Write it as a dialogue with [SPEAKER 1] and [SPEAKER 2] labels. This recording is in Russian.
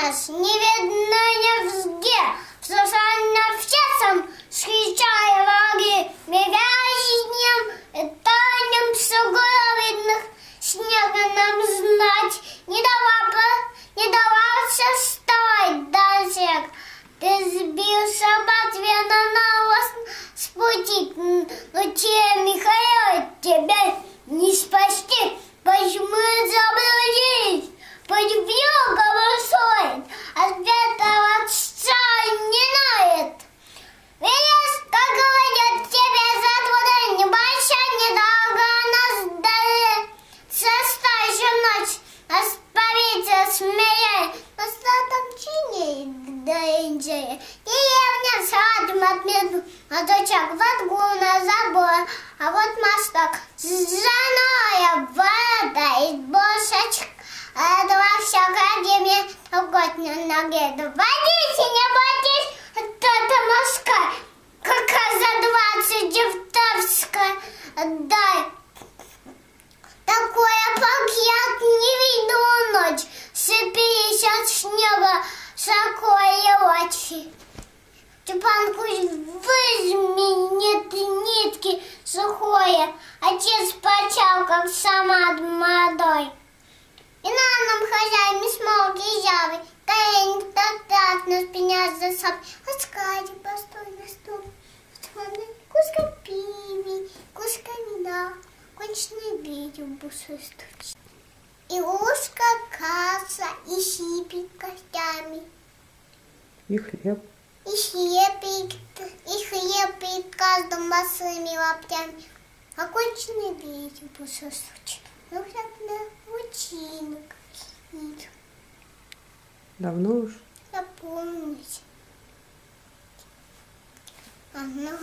[SPEAKER 1] нас не видно нигде, в социальном всем встречая враги, мигающим и тайным сугробных, снега нам знать не давался вставать дальше. Ты сбился об ответ на вас с пути, но те, Михаил, тебя не спасти. Почему заблудились? Путь вьюга стоит, ответа отца не ноет. Видишь, как говорят тебе за труда, небольшая, недолго нас дали. Состачу ночь, нас повидя смеясь, нас там чиней доинджея. Деревня с радом отмету, а дочак воткну забор, а вот мосток, заново вода из бошечек. А два всякая мне год на ноге. Водите, не бойтесь, это морская, какая за 20 девтовская. Дай. Такое, как я не видела ночь, сыпись от неба сокоя очи. Степанку возьми, нет нитки сухое, отец почал, как сама молодой. И на нам хозяин не смог езжавый, горень так на спине за собой. Отскади, постой на стол, куска пиви, куска меда, конченый видео бусы стучит. И узко каша, и щипит костями.
[SPEAKER 2] И хлеб.
[SPEAKER 1] И хлеб перед каждым босыми лаптями. Оконченный видео бусы стучит. Ну, на лучины какие-то.
[SPEAKER 2] Давно уж?
[SPEAKER 1] Я помню. Ага.